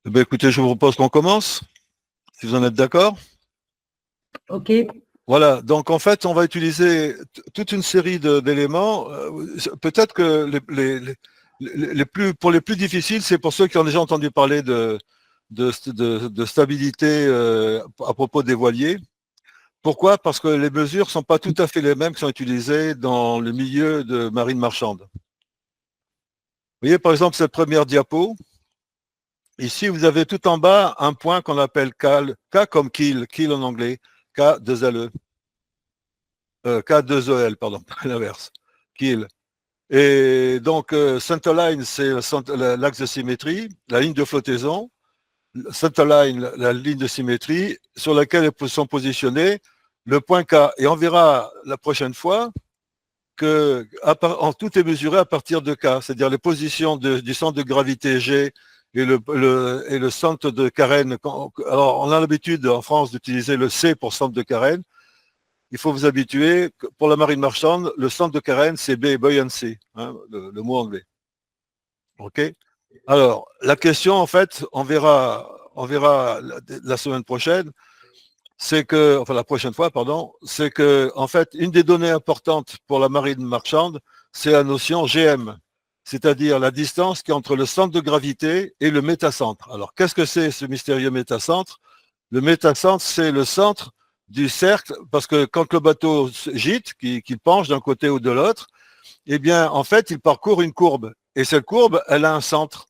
Eh bien, écoutez, je vous propose qu'on commence, si vous en êtes d'accord. OK. Voilà, donc en fait, on va utiliser toute une série d'éléments. Peut-être que pour les plus difficiles, c'est pour ceux qui ont déjà entendu parler de stabilité à propos des voiliers. Pourquoi? Parce que les mesures ne sont pas tout à fait les mêmes qui sont utilisées dans le milieu de marine marchande. Vous voyez, par exemple, cette première diapo. Ici, vous avez tout en bas un point qu'on appelle K comme kill en anglais, K2LE, K2EL, pardon, l'inverse, kill. Et donc, centerline, c'est l'axe de symétrie, la ligne de flottaison. Centerline, la ligne de symétrie sur laquelle sont positionnés le point K. Et on verra la prochaine fois que tout est mesuré à partir de K, c'est-à-dire les positions du centre de gravité G et le centre de carène. Alors, on a l'habitude en France d'utiliser le C pour centre de carène. Il faut vous habituer, pour la marine marchande, le centre de carène, c'est B, buoyancy, hein, le mot anglais. OK? Alors, la question, en fait, on verra la semaine prochaine, c'est que, enfin la prochaine fois, pardon, c'est que, en fait, une des données importantes pour la marine marchande, c'est la notion GM, c'est-à-dire la distance qui est entre le centre de gravité et le métacentre. Alors, qu'est-ce que c'est ce mystérieux métacentre? Le métacentre, c'est le centre du cercle, parce que quand le bateau gîte, qu'il penche d'un côté ou de l'autre, eh bien, en fait, il parcourt une courbe. Et cette courbe, elle a un centre,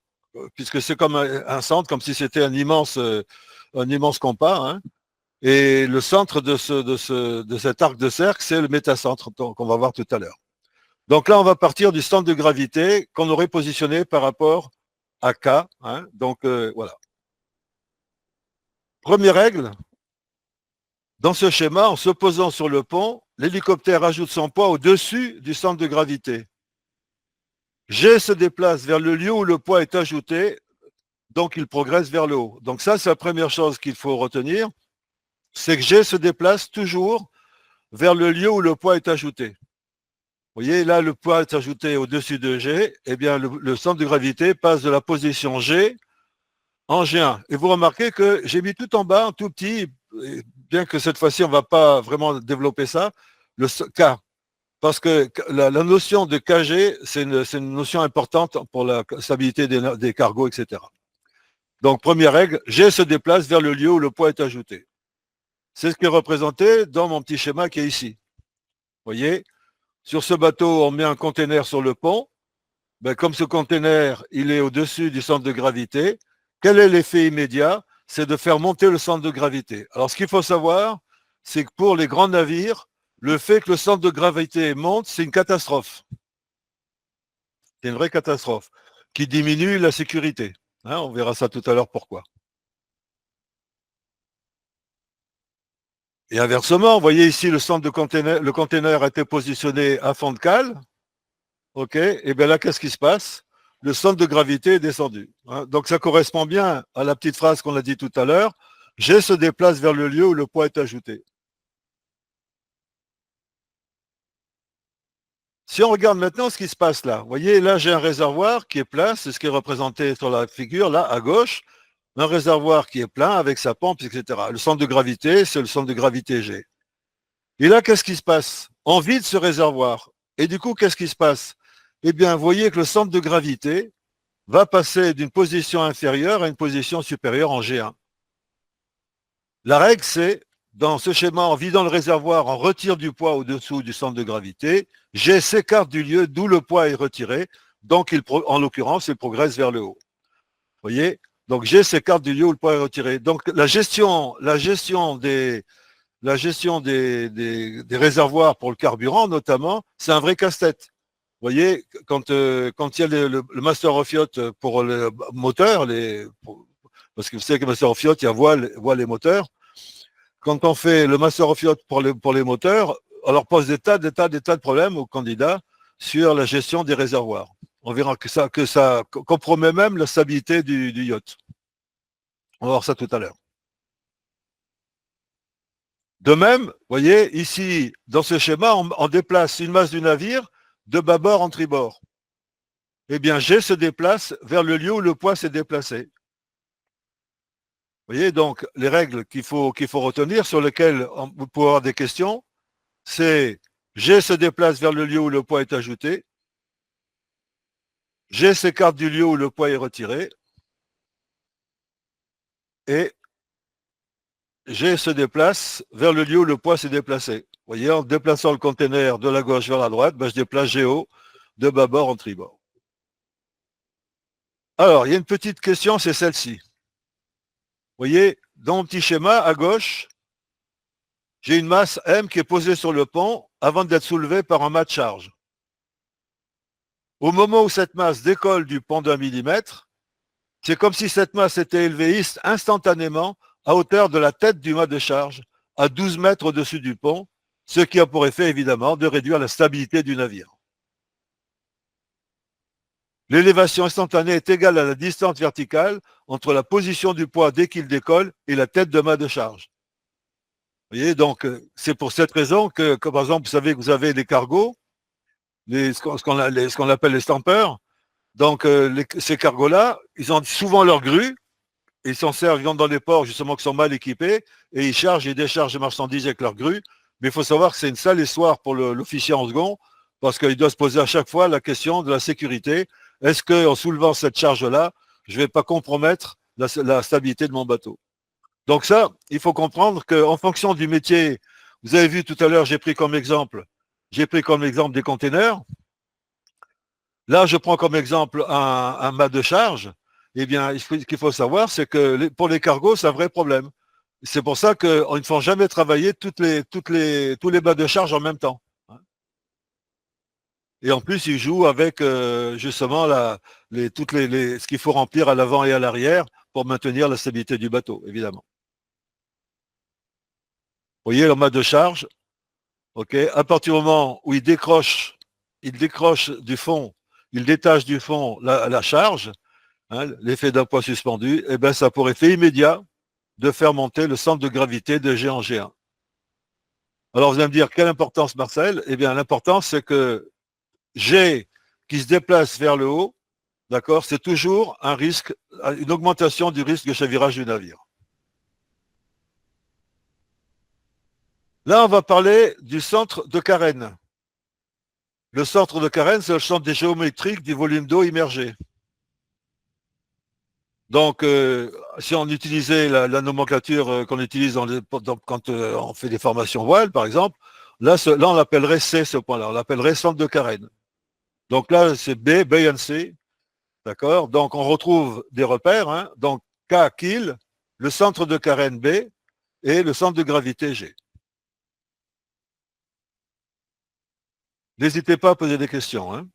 puisque c'est comme un centre, comme si c'était un immense compas, hein. Et le centre de cet arc de cercle, c'est le métacentre qu'on va voir tout à l'heure. Donc là, on va partir du centre de gravité qu'on aurait positionné par rapport à K, hein. Donc voilà. Première règle, dans ce schéma, en se posant sur le pont, l'hélicoptère ajoute son poids au-dessus du centre de gravité. G se déplace vers le lieu où le poids est ajouté, donc il progresse vers le haut. Donc ça, c'est la première chose qu'il faut retenir, c'est que G se déplace toujours vers le lieu où le poids est ajouté. Vous voyez, là, le poids est ajouté au-dessus de G, eh bien, le centre de gravité passe de la position G en G1. Et vous remarquez que j'ai mis tout en bas, un tout petit, bien que cette fois-ci, on ne va pas vraiment développer ça, le K. Parce que la notion de KG, c'est une notion importante pour la stabilité des cargos, etc. Donc, première règle, G se déplace vers le lieu où le poids est ajouté. C'est ce qui est représenté dans mon petit schéma qui est ici. Vous voyez, sur ce bateau, on met un conteneur sur le pont. Ben, comme ce conteneur, il est au-dessus du centre de gravité, quel est l'effet immédiat? C'est de faire monter le centre de gravité. Alors, ce qu'il faut savoir, c'est que pour les grands navires, le fait que le centre de gravité monte, c'est une catastrophe. C'est une vraie catastrophe qui diminue la sécurité. Hein, on verra ça tout à l'heure pourquoi. Et inversement, vous voyez ici le centre de conteneur, le conteneur a été positionné à fond de cale. OK, et bien là, qu'est-ce qui se passe? Le centre de gravité est descendu. Hein. Donc ça correspond bien à la petite phrase qu'on a dit tout à l'heure. G se déplace vers le lieu où le poids est ajouté. Si on regarde maintenant ce qui se passe là, vous voyez, là j'ai un réservoir qui est plein, c'est ce qui est représenté sur la figure, là à gauche, un réservoir qui est plein avec sa pompe, etc. Le centre de gravité, c'est le centre de gravité G. Et là, qu'est-ce qui se passe? On vide ce réservoir. Et du coup, qu'est-ce qui se passe? Eh bien, vous voyez que le centre de gravité va passer d'une position inférieure à une position supérieure en G1. La règle, c'est, dans ce schéma, en vidant le réservoir, on retire du poids au-dessous du centre de gravité, G s'écarte du lieu d'où le poids est retiré, donc en l'occurrence, il progresse vers le haut. Vous voyez? Donc G s'écarte du lieu où le poids est retiré. Donc la gestion des réservoirs pour le carburant, notamment, c'est un vrai casse-tête. Vous voyez, quand il y a le Master of Yacht pour le moteur, parce que vous savez que le Master of Yacht, il y a voile et moteur. Quand on fait le Master of Yacht pour les moteurs, on leur pose des tas de problèmes aux candidats sur la gestion des réservoirs. On verra que ça compromet même la stabilité du yacht. On va voir ça tout à l'heure. De même, vous voyez, ici, dans ce schéma, on déplace une masse du navire de bâbord en tribord. Eh bien, G se déplace vers le lieu où le poids s'est déplacé. Vous voyez, donc, les règles qu'il faut retenir, sur lesquelles vous pouvez avoir des questions, c'est G se déplace vers le lieu où le poids est ajouté, G s'écarte du lieu où le poids est retiré, et G se déplace vers le lieu où le poids s'est déplacé. Vous voyez, en déplaçant le conteneur de la gauche vers la droite, ben, je déplace GO de bâbord en tribord. Alors, il y a une petite question, c'est celle-ci. Vous voyez, dans mon petit schéma, à gauche, j'ai une masse M qui est posée sur le pont avant d'être soulevée par un mât de charge. Au moment où cette masse décolle du pont d'1 millimètre, c'est comme si cette masse était élevée instantanément à hauteur de la tête du mât de charge, à 12 mètres au-dessus du pont, ce qui a pour effet évidemment de réduire la stabilité du navire. L'élévation instantanée est égale à la distance verticale entre la position du poids dès qu'il décolle et la tête de mât de charge. Vous voyez, donc c'est pour cette raison que, par exemple, vous savez que vous avez les cargos, ce qu'on appelle les stampers. Donc ces cargos-là, ils ont souvent leur grue, ils s'en servent, ils vont dans les ports justement qui sont mal équipés, et ils chargent et déchargent les marchandises avec leur grue. Mais il faut savoir que c'est une sale histoire pour l'officier en second, parce qu'il doit se poser à chaque fois la question de la sécurité. Est-ce qu'en soulevant cette charge-là, je ne vais pas compromettre la stabilité de mon bateau? Donc ça, il faut comprendre qu'en fonction du métier, vous avez vu tout à l'heure, j'ai pris comme exemple des containers. Là, je prends comme exemple un mât de charge. Eh bien, ce qu'il faut savoir, c'est que pour les cargos, c'est un vrai problème. C'est pour ça qu'ils ne font jamais travailler tous les mâts de charge en même temps. Et en plus, ils jouent avec justement ce qu'il faut remplir à l'avant et à l'arrière pour maintenir la stabilité du bateau, évidemment. Vous voyez le mât de charge, ok. À partir du moment où il décroche du fond, il détache du fond la charge, hein, l'effet d'un poids suspendu, et ben ça a pour effet immédiat de faire monter le centre de gravité de G en G1. Alors vous allez me dire, quelle importance, Marcel? Eh bien, l'importance, c'est que G qui se déplace vers le haut, d'accord, c'est toujours un risque, une augmentation du risque de chavirage du navire. Là, on va parler du centre de carène. Le centre de carène, c'est le centre des géométriques du volume d'eau immergé. Donc, si on utilisait la nomenclature qu'on utilise quand on fait des formations voiles, par exemple, là on l'appellerait C, ce point-là. On l'appellerait centre de carène. Donc là, c'est B, buoyancy. D'accord? Donc, on retrouve des repères. Hein. Donc, K, kill, le centre de carène B et le centre de gravité G. N'hésitez pas à poser des questions. Hein.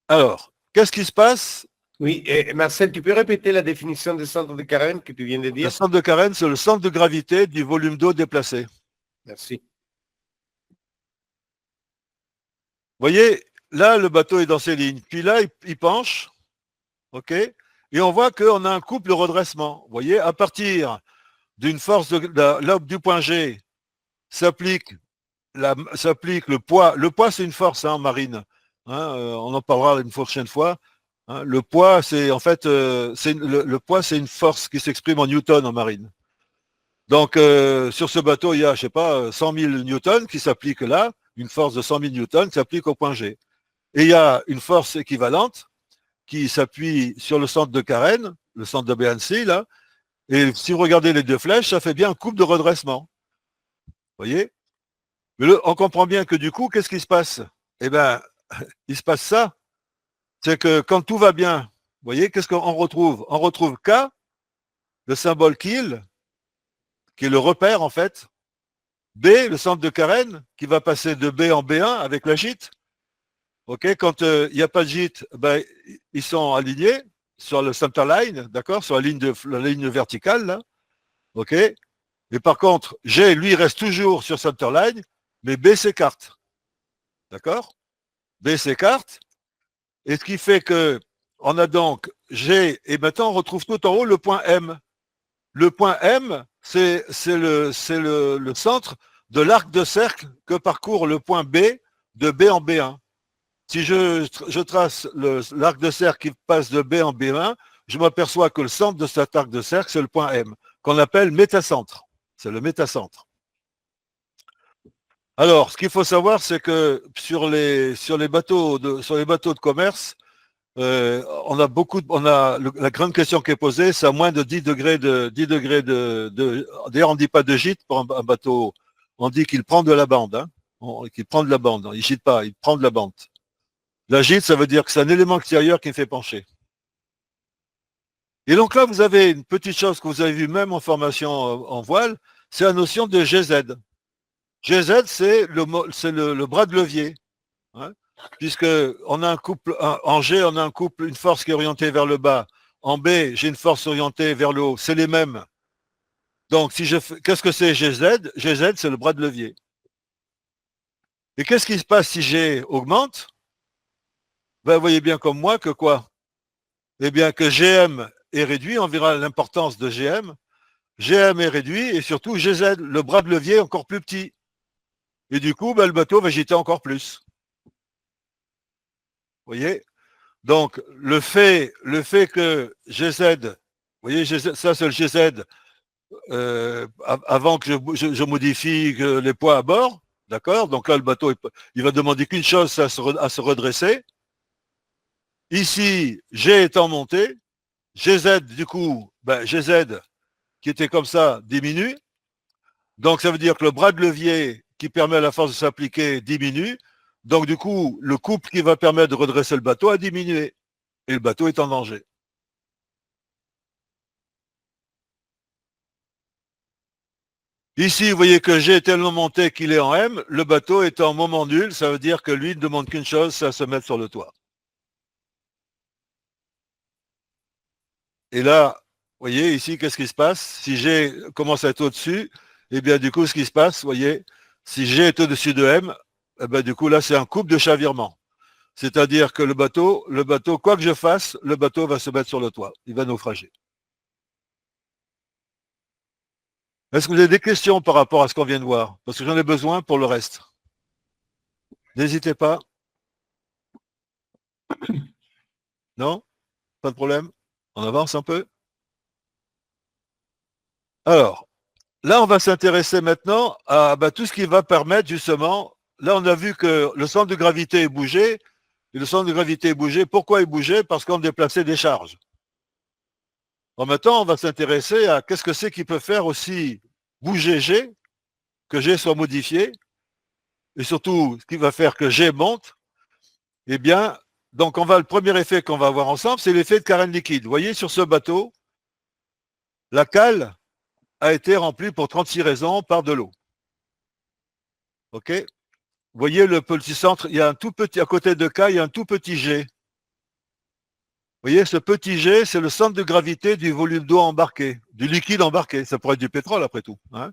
Alors, qu'est-ce qui se passe? Oui, Marcel, tu peux répéter la définition du centre de carène que tu viens de dire? Le centre de carène, c'est le centre de gravité du volume d'eau déplacé. Merci. Vous voyez, là, le bateau est dans ses lignes. Puis là, il penche. OK? Et on voit qu'on a un couple de redressement. Vous voyez, à partir d'une force du point G, s'applique le poids. Le poids, c'est une force en marine. Hein, on en parlera une prochaine fois. Hein, le poids, c'est en fait, le poids, c'est une force qui s'exprime en newton en marine. Donc, sur ce bateau, il y a, je sais pas, 100 000 newtons qui s'appliquent là, une force de 100 000 newtons qui s'applique au point G. Et il y a une force équivalente qui s'appuie sur le centre de carène, le centre de BNC, là. Et si vous regardez les deux flèches, ça fait bien un couple de redressement. Vous voyez? Mais on comprend bien que du coup, qu'est-ce qui se passe? Eh bien, il se passe ça. C'est que quand tout va bien, vous voyez, qu'est-ce qu'on retrouve? On retrouve K, le symbole kill, qui est le repère en fait. B, le centre de carène, qui va passer de B en B1 avec la gîte. Ok, quand il n'y a pas de gîte, ben, ils sont alignés sur le center line, d'accord, sur la ligne verticale, là. Ok. Et par contre, G, lui, reste toujours sur center line, mais B s'écarte. D'accord? B s'écarte. Et ce qui fait que on a donc G, et maintenant on retrouve tout en haut le point M. Le point M, c'est le centre de l'arc de cercle que parcourt le point B de B en B1. Si je trace l'arc de cercle qui passe de B en B1, je m'aperçois que le centre de cet arc de cercle, c'est le point M, qu'on appelle métacentre. C'est le métacentre. Alors, ce qu'il faut savoir, c'est que sur les bateaux de commerce, on a la grande question qui est posée, c'est à moins de 10 degrés d'ailleurs, on ne dit pas de gîte pour un bateau, on dit qu'il prend de la bande, hein, qu'il prend de la bande, il ne gîte pas, il prend de la bande. La gîte, ça veut dire que c'est un élément extérieur qui me fait pencher. Et donc là, vous avez une petite chose que vous avez vu même en formation en voile, c'est la notion de GZ. GZ, c'est le bras de levier. Hein, puisque on a un couple, en G, on a un couple, une force qui est orientée vers le bas. En B, j'ai une force orientée vers le haut. C'est les mêmes. Donc, qu'est-ce que c'est GZ? GZ, c'est le bras de levier. Et qu'est-ce qui se passe si G augmente? Ben, vous voyez bien comme moi que quoi? Eh bien, que GM est réduit, on verra l'importance de GM. GM est réduit et surtout GZ, le bras de levier est encore plus petit. Et du coup, ben, le bateau va gîter encore plus. Vous voyez? Donc, le fait que GZ, vous voyez, ça c'est le GZ, avant que je modifie les poids à bord, d'accord? Donc là, le bateau, il va demander qu'une chose, c'est à se redresser. Ici, G étant monté, GZ, du coup, ben, GZ, qui était comme ça, diminue. Donc, ça veut dire que le bras de levier qui permet à la force de s'appliquer diminue. Donc, du coup, le couple qui va permettre de redresser le bateau a diminué. Et le bateau est en danger. Ici, vous voyez que G est tellement monté qu'il est en M. Le bateau est en moment nul. Ça veut dire que lui ne demande qu'une chose, c'est à se mettre sur le toit. Et là, vous voyez, ici, qu'est-ce qui se passe? Si G commence à être au-dessus, eh bien, du coup, ce qui se passe, vous voyez, si G est au-dessus de M, eh bien, du coup, là, c'est un couple de chavirement. C'est-à-dire que le bateau, quoi que je fasse, le bateau va se mettre sur le toit. Il va naufrager. Est-ce que vous avez des questions par rapport à ce qu'on vient de voir? Parce que j'en ai besoin pour le reste. N'hésitez pas. Non? Pas de problème? On avance un peu? Alors, là, on va s'intéresser maintenant à tout ce qui va permettre justement, là, on a vu que le centre de gravité est bougé, et le centre de gravité est bougé. Pourquoi il bougeait? Parce qu'on déplaçait des charges. En même temps, on va s'intéresser à qu'est-ce que c'est qui peut faire aussi bouger G, que G soit modifié, et surtout, ce qui va faire que G monte. Eh bien, donc le premier effet qu'on va voir ensemble, c'est l'effet de carène liquide. Vous voyez, sur ce bateau, la cale a été remplie pour 36 raisons par de l'eau. OK? Vous voyez le petit centre, il y a un tout petit, à côté de K, il y a un tout petit G. Vous voyez, ce petit G, c'est le centre de gravité du volume d'eau embarqué, du liquide embarqué. Ça pourrait être du pétrole après tout. Hein?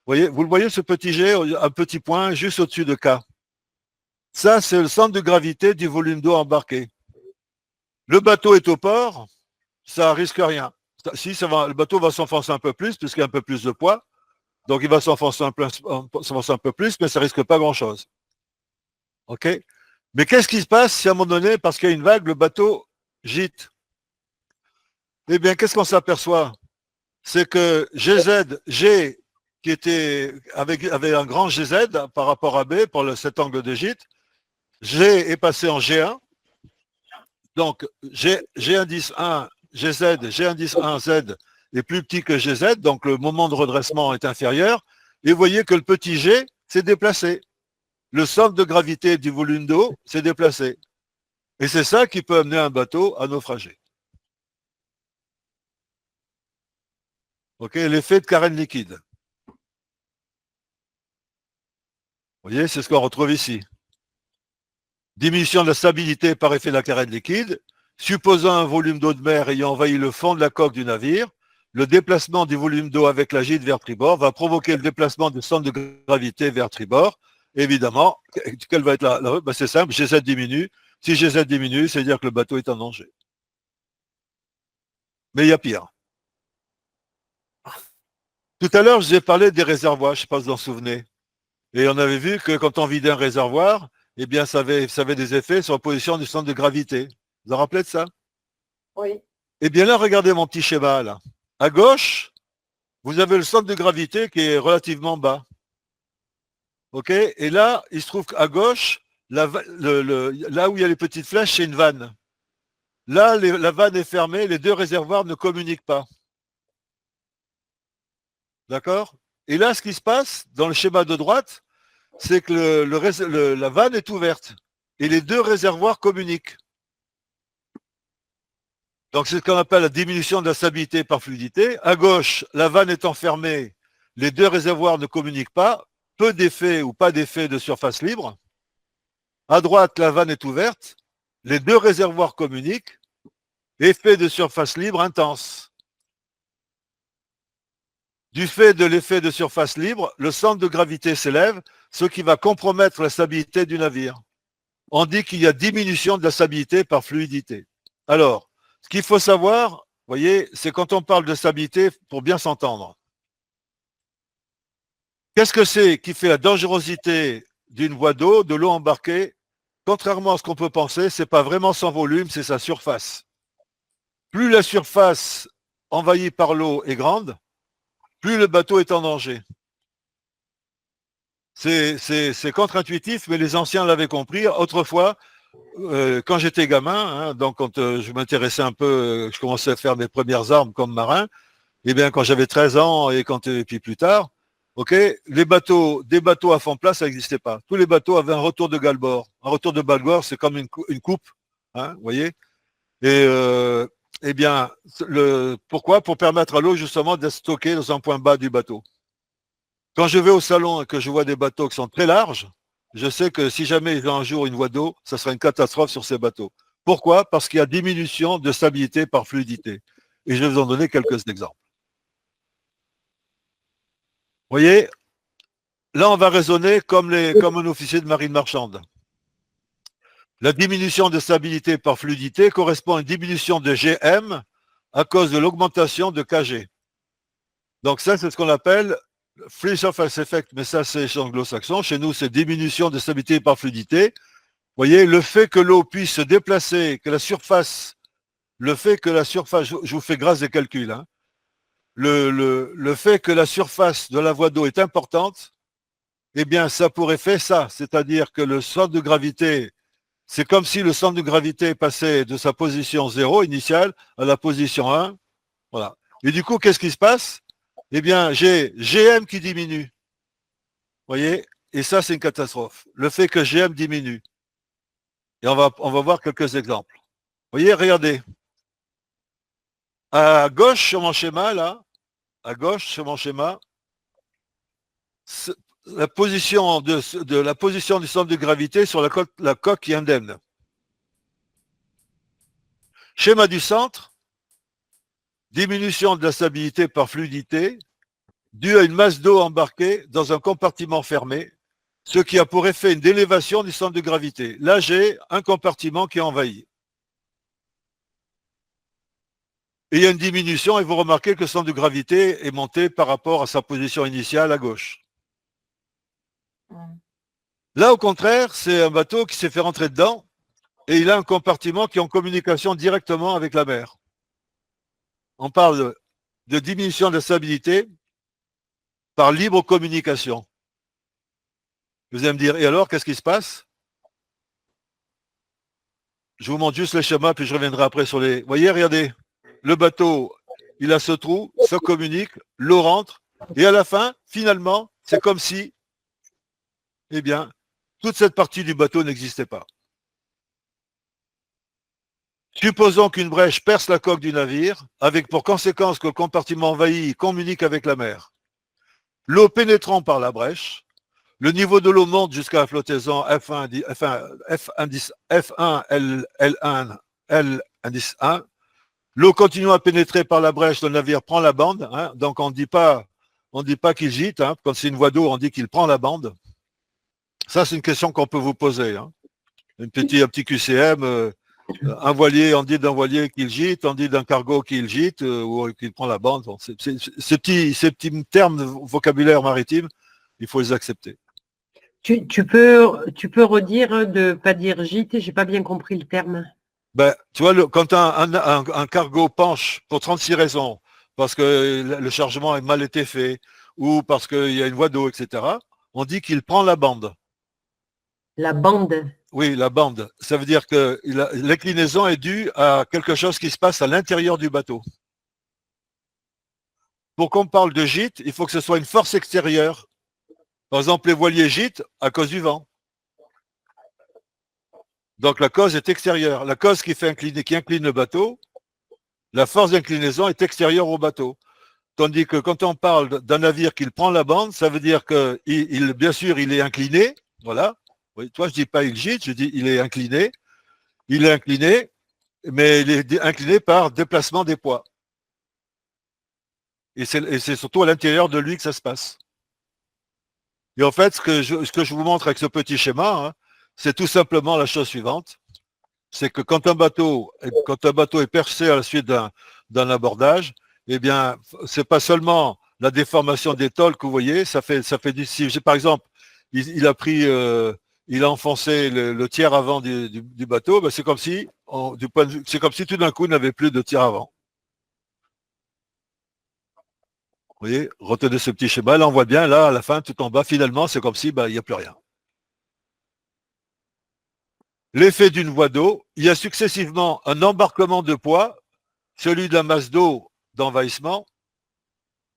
Vous le voyez, ce petit G, un petit point juste au-dessus de K. Ça, c'est le centre de gravité du volume d'eau embarqué. Le bateau est au port, ça risque rien. Si, le bateau va s'enfoncer un peu plus, puisqu'il y a un peu plus de poids. Donc, il va s'enfoncer un peu plus, mais ça risque pas grand-chose. OK? Mais qu'est-ce qui se passe si à un moment donné, parce qu'il y a une vague, le bateau gîte? Eh bien, qu'est-ce qu'on s'aperçoit? C'est que G, qui était avec un grand GZ par rapport à B pour cet angle de gîte, G est passé en G1. Donc, G indice 1, GZ, G indice 1, Z est plus petit que GZ, donc le moment de redressement est inférieur. Et vous voyez que le petit G s'est déplacé. Le centre de gravité du volume d'eau s'est déplacé. Et c'est ça qui peut amener un bateau à naufrager. OK, l'effet de carène liquide. Vous voyez, c'est ce qu'on retrouve ici. Diminution de la stabilité par effet de la carène liquide. Supposant un volume d'eau de mer ayant envahi le fond de la coque du navire, le déplacement du volume d'eau avec la gîte vers tribord va provoquer le déplacement du centre de gravité vers tribord. Évidemment, quelle va être la c'est simple, GZ diminue. Si GZ diminue, c'est-à-dire que le bateau est en danger. Mais il y a pire. Tout à l'heure, je vous ai parlé des réservoirs, je ne sais pas si vous en souvenez. Et on avait vu que quand on vidait un réservoir, eh bien, ça avait des effets sur la position du centre de gravité. Vous vous rappelez de ça? Oui. Eh bien là, regardez mon petit schéma là. À gauche, vous avez le centre de gravité qui est relativement bas. OK? Et là, il se trouve qu'à gauche, là où il y a les petites flèches, c'est une vanne. Là, la vanne est fermée, les deux réservoirs ne communiquent pas. D'accord? Et là, ce qui se passe dans le schéma de droite, c'est que la vanne est ouverte et les deux réservoirs communiquent. Donc, c'est ce qu'on appelle la diminution de la stabilité par fluidité. À gauche, la vanne étant fermée, les deux réservoirs ne communiquent pas, peu d'effet ou pas d'effet de surface libre. À droite, la vanne est ouverte, les deux réservoirs communiquent, effet de surface libre intense. Du fait de l'effet de surface libre, le centre de gravité s'élève, ce qui va compromettre la stabilité du navire. On dit qu'il y a diminution de la stabilité par fluidité. Alors, ce qu'il faut savoir, vous voyez, c'est quand on parle de stabilité, pour bien s'entendre. Qu'est-ce que c'est qui fait la dangerosité d'une voie d'eau, de l'eau embarquée? Contrairement à ce qu'on peut penser, ce n'est pas vraiment son volume, c'est sa surface. Plus la surface envahie par l'eau est grande, plus le bateau est en danger. C'est contre-intuitif, mais les anciens l'avaient compris. Autrefois, quand j'étais gamin, hein, donc quand je m'intéressais un peu, je commençais à faire mes premières armes comme marin, et bien quand j'avais 13 ans et puis plus tard, ok, des bateaux à fond plat, ça n'existait pas. Tous les bateaux avaient un retour de galbord. Un retour de galbord, c'est comme une coupe, hein, vous voyez. Et eh bien, pourquoi? Pour permettre à l'eau justement d'être stockée dans un point bas du bateau. Quand je vais au salon et que je vois des bateaux qui sont très larges, je sais que si jamais il y a un jour une voie d'eau, ça sera une catastrophe sur ces bateaux. Pourquoi? Parce qu'il y a diminution de stabilité par fluidité. Et je vais vous en donner quelques exemples. Vous voyez, là on va raisonner comme un officier de marine marchande. La diminution de stabilité par fluidité correspond à une diminution de GM à cause de l'augmentation de KG. Donc ça, c'est ce qu'on appelle free surface effect, mais ça c'est chez anglo-saxon. Chez nous, c'est diminution de stabilité par fluidité. Vous voyez, le fait que l'eau puisse se déplacer, que la surface, je vous fais grâce des calculs, hein, le fait que la surface de la voie d'eau est importante, eh bien, ça pourrait faire ça, c'est-à-dire que le centre de gravité, c'est comme si le centre de gravité passait de sa position 0 initiale à la position 1. Voilà. Et du coup, qu'est-ce qui se passe? Eh bien, j'ai GM qui diminue. Vous voyez? Et ça, c'est une catastrophe. Le fait que GM diminue. Et on va voir quelques exemples. Vous voyez, regardez. À gauche sur mon schéma, là, à gauche sur mon schéma, la position la position du centre de gravité sur la coque qui est indemne. Schéma du centre, diminution de la stabilité par fluidité, due à une masse d'eau embarquée dans un compartiment fermé, ce qui a pour effet une délévation du centre de gravité. Là, j'ai un compartiment qui est envahi. Et il y a une diminution et vous remarquez que le centre de gravité est monté par rapport à sa position initiale à gauche. Là, au contraire, c'est un bateau qui s'est fait rentrer dedans et il a un compartiment qui est en communication directement avec la mer. On parle de diminution de la stabilité par libre communication. Vous allez me dire, et alors, qu'est-ce qui se passe? Je vous montre juste le schéma, puis je reviendrai après sur les... Vous voyez, regardez, le bateau, il a ce trou, ça communique, l'eau rentre, et à la fin, finalement, c'est comme si, eh bien, toute cette partie du bateau n'existait pas. Supposons qu'une brèche perce la coque du navire, avec pour conséquence que le compartiment envahi communique avec la mer. L'eau pénétrant par la brèche, le niveau de l'eau monte jusqu'à la flottaison F1, L1, L indice 1. L'eau continue à pénétrer par la brèche, le navire prend la bande, hein, donc on ne dit pas qu'il gîte, hein, quand c'est une voie d'eau, on dit qu'il prend la bande. Ça, c'est une question qu'on peut vous poser. Hein. Un petit QCM, un voilier, on dit d'un voilier qu'il gîte, on dit d'un cargo qu'il gîte ou qu'il prend la bande. Bon, ces petits termes de vocabulaire maritime, il faut les accepter. Tu peux redire de pas dire gîte, j'ai pas bien compris le terme. Ben, tu vois, quand un cargo penche pour 36 raisons, parce que le chargement a mal été fait, ou parce qu'il y a une voie d'eau, etc., on dit qu'il prend la bande. La bande. Oui, la bande. Ça veut dire que l'inclinaison est due à quelque chose qui se passe à l'intérieur du bateau. Pour qu'on parle de gîte, il faut que ce soit une force extérieure. Par exemple, les voiliers gîtent à cause du vent. Donc la cause est extérieure. La cause qui incline le bateau, la force d'inclinaison est extérieure au bateau. Tandis que quand on parle d'un navire qui prend la bande, ça veut dire que, bien sûr, il est incliné. Voilà. Oui, toi, je dis pas il gîte, je dis il est incliné. Il est incliné, mais il est incliné par déplacement des poids. Et c'est surtout à l'intérieur de lui que ça se passe. Et en fait, ce que je vous montre avec ce petit schéma, hein, c'est tout simplement la chose suivante. C'est que quand un bateau est percé à la suite d'un abordage, eh bien, c'est pas seulement la déformation des tôles que vous voyez, si par exemple, il a pris, il a enfoncé le tiers avant du bateau, ben c'est comme si, c'est comme si tout d'un coup, il n'avait plus de tiers avant. Vous voyez, retenez ce petit schéma. Là, on voit bien, là, à la fin, tout en bas, finalement, c'est comme si, il n'y a plus rien. L'effet d'une voie d'eau, il y a successivement un embarquement de poids, celui de la masse d'eau d'envahissement,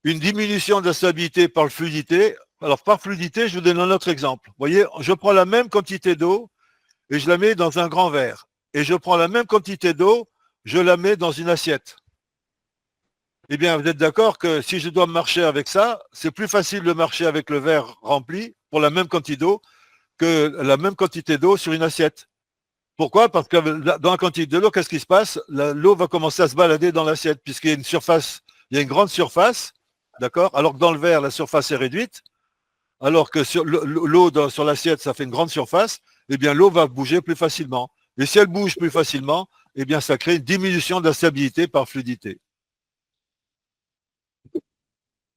une diminution de la stabilité par fluidité. Alors, par fluidité, je vous donne un autre exemple. Vous voyez, je prends la même quantité d'eau et je la mets dans un grand verre. Et je prends la même quantité d'eau, je la mets dans une assiette. Eh bien, vous êtes d'accord que si je dois marcher avec ça, c'est plus facile de marcher avec le verre rempli pour la même quantité d'eau que la même quantité d'eau sur une assiette. Pourquoi? Parce que dans la quantité de l'eau, qu'est-ce qui se passe? L'eau va commencer à se balader dans l'assiette, puisqu'il y a une surface, il y a une grande surface, d'accord? Alors que dans le verre, la surface est réduite, alors que sur l'eau sur l'assiette, ça fait une grande surface, eh bien l'eau va bouger plus facilement. Et si elle bouge plus facilement, eh bien ça crée une diminution de la stabilité par fluidité.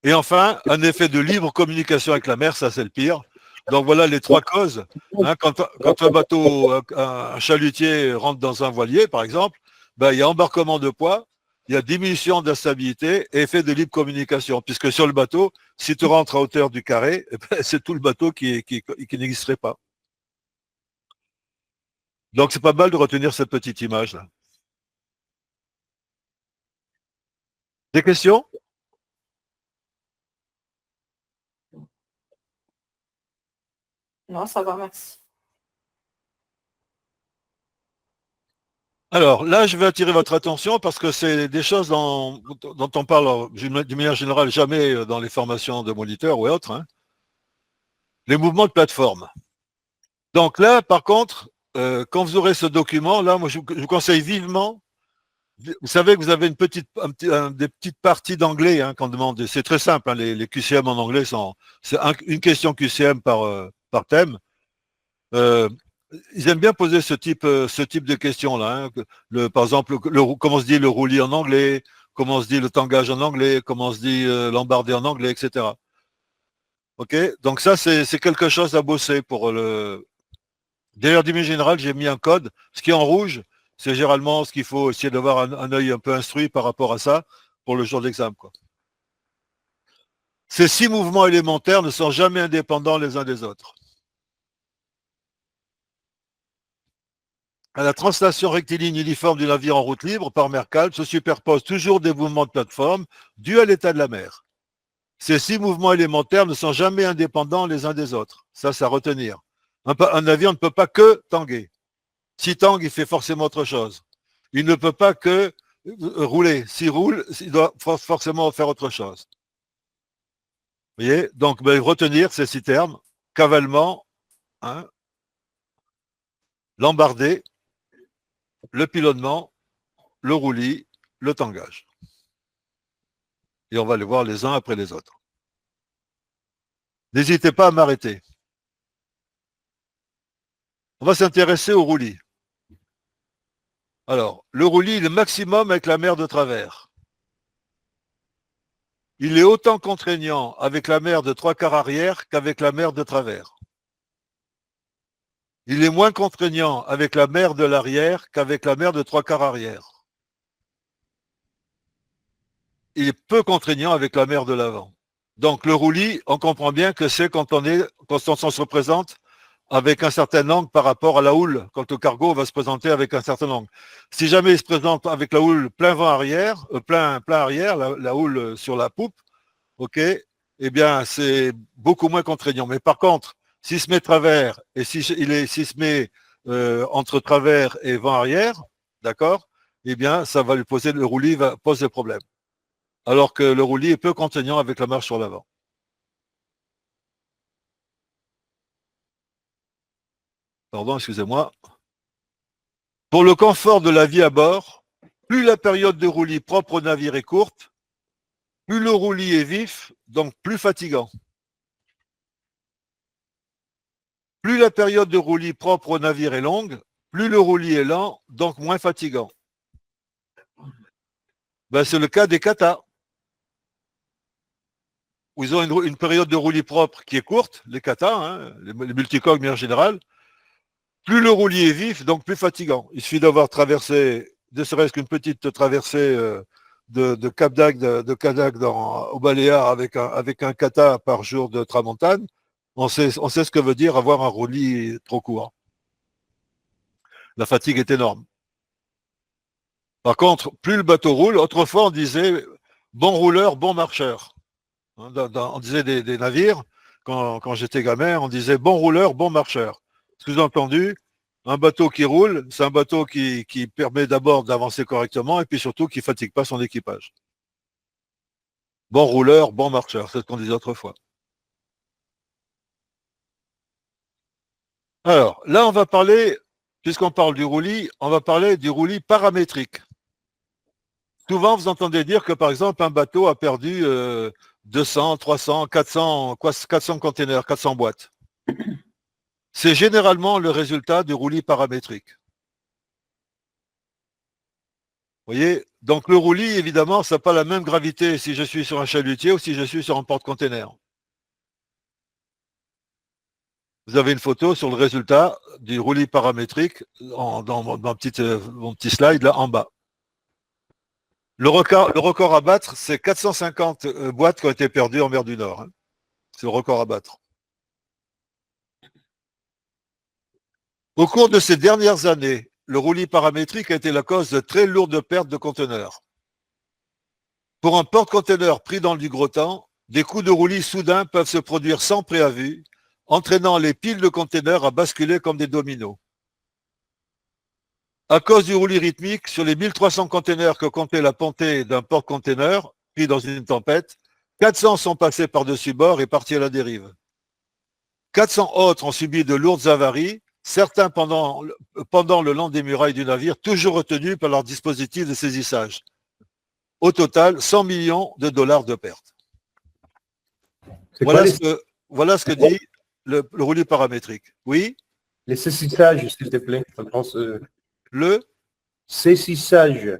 Et enfin, un effet de libre communication avec la mer, ça c'est le pire. Donc voilà les trois causes. Hein, quand un bateau, un chalutier rentre dans un voilier, par exemple, il y a embarquement de poids, il y a diminution de la stabilité et effet de libre communication. Puisque sur le bateau, si tu rentres à hauteur du carré, c'est tout le bateau qui n'existerait pas. Donc c'est pas mal de retenir cette petite image-là. Des questions? Non, ça va, merci. Alors là, je vais attirer votre attention parce que c'est des choses dont on parle d'une manière générale jamais dans les formations de moniteurs ou autres. Hein. Les mouvements de plateforme. Donc là, par contre, quand vous aurez ce document, là, moi, je vous conseille vivement. Vous savez que vous avez des petites parties d'anglais hein, qu'on demande. C'est très simple. Hein, les QCM en anglais c'est une question QCM par thème. Euh, Ils aiment bien poser ce type de questions-là. Hein. Par exemple, comment se dit le roulis en anglais, comment se dit le tangage en anglais, comment se dit l'embardé en anglais, etc. OK? Donc ça, c'est quelque chose à bosser pour le. D'ailleurs, d'une manière générale, j'ai mis un code. Ce qui est en rouge, c'est généralement ce qu'il faut essayer d'avoir un œil un peu instruit par rapport à ça pour le jour d'examen. Ces 6 mouvements élémentaires ne sont jamais indépendants les uns des autres. À la translation rectiligne uniforme du navire en route libre par mer calme se superposent toujours des mouvements de plateforme dus à l'état de la mer. Ces 6 mouvements élémentaires ne sont jamais indépendants les uns des autres. Ça, c'est à retenir. Un navire ne peut pas que tanguer. Si tangue, il fait forcément autre chose. Il ne peut pas que rouler. S'il roule, il doit forcément faire autre chose. Vous voyez? Donc, retenir ces 6 termes. Cavalement, hein, l'embardé, le pilonnement, le roulis, le tangage. Et on va les voir les uns après les autres. N'hésitez pas à m'arrêter. On va s'intéresser au roulis. Alors, le roulis, il est maximum avec la mer de travers. Il est autant contraignant avec la mer de 3/4 arrière qu'avec la mer de travers. Il est moins contraignant avec la mer de l'arrière qu'avec la mer de 3/4 arrière. Il est peu contraignant avec la mer de l'avant. Donc le roulis, on comprend bien que c'est quand on se présente avec un certain angle par rapport à la houle, quand le cargo va se présenter avec un certain angle. Si jamais il se présente avec la houle plein vent arrière, plein arrière, la houle sur la poupe, ok, eh bien c'est beaucoup moins contraignant. Mais par contre, s'il se met travers et s'il se met entre travers et vent arrière, d'accord, eh bien ça va lui poser, le roulis va poser problème. Alors que le roulis est peu contraignant avec la marche sur l'avant. Pardon, excusez-moi. Pour le confort de la vie à bord, plus la période de roulis propre au navire est courte, plus le roulis est vif, donc plus fatigant. Plus la période de roulis propre au navire est longue, plus le roulis est lent, donc moins fatigant. Ben, c'est le cas des katas, où ils ont une période de roulis propre qui est courte, les katas, hein, les multicoques de manière générale. Plus le roulis est vif, donc plus fatigant. Il suffit d'avoir traversé, ne serait-ce qu'une petite traversée de Cap d'Agde, au Baléares avec un kata par jour de tramontane. On sait ce que veut dire avoir un roulis trop court. La fatigue est énorme. Par contre, plus le bateau roule, autrefois on disait bon rouleur, bon marcheur. On disait des navires, quand j'étais gamin, on disait bon rouleur, bon marcheur. Sous-entendu, un bateau qui roule, c'est un bateau qui permet d'abord d'avancer correctement et puis surtout qui ne fatigue pas son équipage. Bon rouleur, bon marcheur, c'est ce qu'on disait autrefois. Alors, là, on va parler, puisqu'on parle du roulis, on va parler du roulis paramétrique. Souvent, vous entendez dire que, par exemple, un bateau a perdu 200, 300, 400 containers, 400 boîtes. C'est généralement le résultat du roulis paramétrique. Vous voyez? Donc le roulis, évidemment, ça n'a pas la même gravité si je suis sur un chalutier ou si je suis sur un porte-container. Vous avez une photo sur le résultat du roulis paramétrique dans mon petit slide là en bas. Le record à battre, c'est 450 boîtes qui ont été perdues en mer du Nord. Hein. C'est le record à battre. Au cours de ces dernières années, le roulis paramétrique a été la cause de très lourdes pertes de conteneurs. Pour un porte-conteneur pris dans du gros temps, des coups de roulis soudains peuvent se produire sans préavis, entraînant les piles de conteneurs à basculer comme des dominos. À cause du roulis rythmique, sur les 1300 conteneurs que comptait la pontée d'un porte-conteneur pris dans une tempête, 400 sont passés par-dessus bord et partis à la dérive. 400 autres ont subi de lourdes avaries, certains pendant le long des murailles du navire, toujours retenus par leur dispositif de saisissage. Au total, 100 millions de dollars de pertes. Voilà ce que dit le roulis paramétrique. Oui? Les saisissages, s'il te plaît. Je pense, Le saisissage.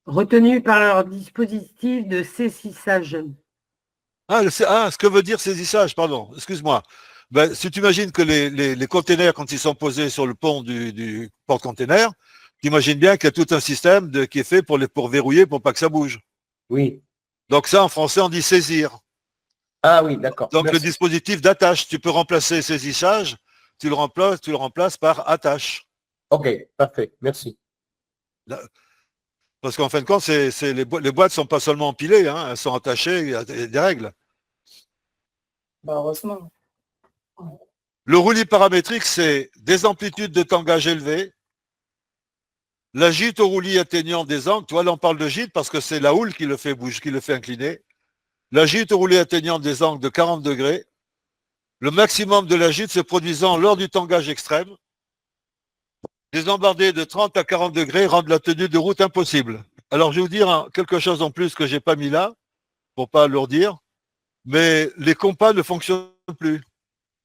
Retenu par leur dispositif de saisissage. ce que veut dire saisissage, pardon, excuse-moi. Ben, si tu imagines que les containers, quand ils sont posés sur le pont du porte-container, tu imagines bien qu'il y a tout un système qui est fait pour verrouiller, pour pas que ça bouge. Oui. Donc ça, en français, on dit saisir. Ah oui, d'accord. Donc Merci. le dispositif d'attache, tu peux remplacer saisissage, tu le remplaces par attache. Ok, parfait. Merci. Parce qu'en fin de compte, les boîtes ne sont pas seulement empilées, hein, elles sont attachées, il y a des règles. Bah, heureusement. Le roulis paramétrique, c'est des amplitudes de tangage élevées, la gîte au roulis atteignant des angles, tu vois, là on parle de gîte parce que c'est la houle qui le fait bouger, qui le fait incliner. La gîte au roulis atteignant des angles de 40 degrés, le maximum de la gîte se produisant lors du tangage extrême. Des embardées de 30 à 40 degrés rendent la tenue de route impossible. Alors je vais vous dire quelque chose en plus que je n'ai pas mis là, pour ne pas alourdir, mais les compas ne fonctionnent plus.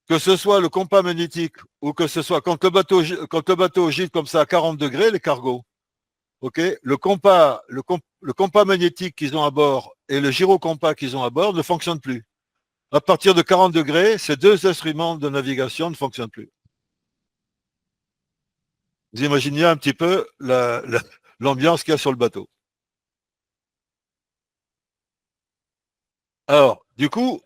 Que ce soit le compas magnétique ou que ce soit quand le bateau gîte comme ça à 40 degrés, les cargos, okay, le compas magnétique qu'ils ont à bord et le gyrocompas qu'ils ont à bord ne fonctionnent plus. À partir de 40 degrés, ces deux instruments de navigation ne fonctionnent plus. Vous imaginez un petit peu l'ambiance qu'il y a sur le bateau. Alors, du coup,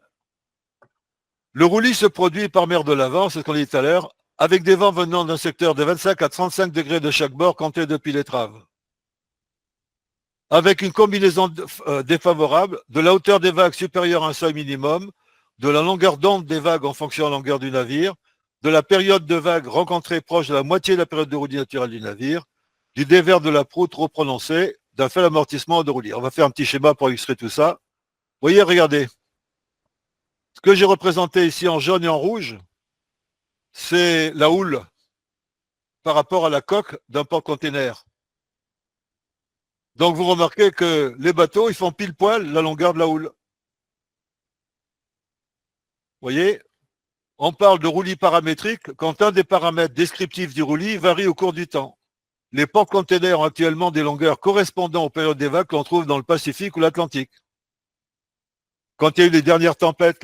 le roulis se produit par mer de l'avant, c'est ce qu'on dit tout à l'heure, avec des vents venant d'un secteur de 25 à 35 degrés de chaque bord compté depuis l'étrave. Avec une combinaison défavorable de la hauteur des vagues supérieure à un seuil minimum, de la longueur d'onde des vagues en fonction de la longueur du navire, de la période de vagues rencontrée proche de la moitié de la période de roulis naturelle du navire, du dévers de la proue trop prononcé, d'un faible amortissement de roulis. On va faire un petit schéma pour illustrer tout ça. Vous voyez, regardez. Ce que j'ai représenté ici en jaune et en rouge, c'est la houle par rapport à la coque d'un porte-container. Donc vous remarquez que les bateaux, ils font pile poil la longueur de la houle. Vous voyez, on parle de roulis paramétrique quand un des paramètres descriptifs du roulis varie au cours du temps. Les porte-containers ont actuellement des longueurs correspondant aux périodes des vagues qu'on trouve dans le Pacifique ou l'Atlantique. Quand il y a eu les dernières tempêtes,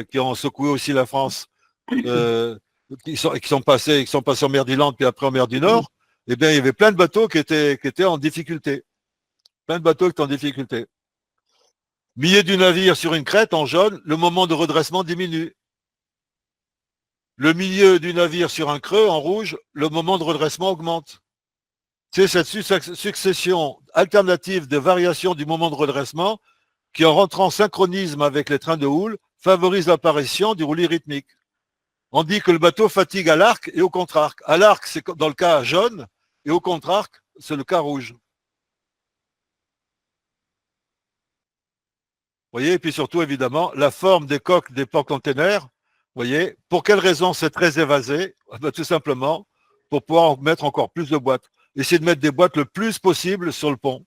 qui ont secoué aussi la France, qui sont passés en mer d'Irlande puis après en mer du Nord, eh bien, il y avait plein de bateaux qui étaient en difficulté. Plein de bateaux qui étaient en difficulté. Milieu du navire sur une crête en jaune, le moment de redressement diminue. Le milieu du navire sur un creux en rouge, le moment de redressement augmente. C'est cette succession alternative de variations du moment de redressement qui, en rentrant en synchronisme avec les trains de houle, favorise l'apparition du roulis rythmique. On dit que le bateau fatigue à l'arc et au contre-arc. À l'arc, c'est dans le cas jaune, et au contre-arc, c'est le cas rouge. Vous voyez, et puis surtout, évidemment, la forme des coques des porte-containers. Vous voyez, pour quelle raison c'est très évasé? Tout simplement pour pouvoir en mettre encore plus de boîtes. Essayer de mettre des boîtes le plus possible sur le pont.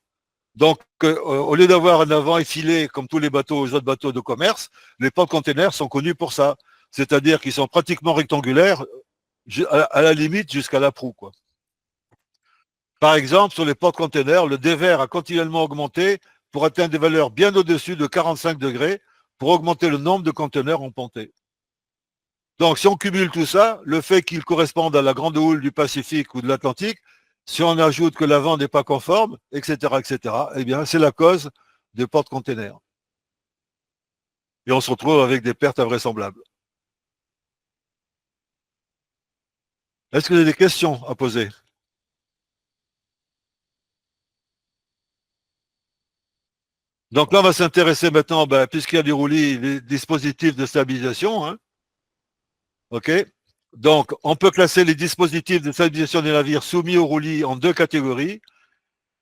Donc, au lieu d'avoir un avant effilé comme tous les bateaux, les autres bateaux de commerce, les porte-containers sont connus pour ça. C'est-à-dire qu'ils sont pratiquement rectangulaires, à la limite jusqu'à la proue, quoi. Par exemple, sur les porte-containers, le dévers a continuellement augmenté pour atteindre des valeurs bien au-dessus de 45 degrés pour augmenter le nombre de conteneurs empontés. Donc, si on cumule tout ça, le fait qu'ils correspondent à la grande houle du Pacifique ou de l'Atlantique, si on ajoute que l'avant n'est pas conforme, etc., eh bien, c'est la cause des porte-containers. Et on se retrouve avec des pertes invraisemblables. Est-ce que vous avez des questions à poser? Donc là, on va s'intéresser maintenant, puisqu'il y a du roulis, les dispositifs de stabilisation. Hein. OK. Donc, on peut classer les dispositifs de stabilisation des navires soumis au roulis en deux catégories.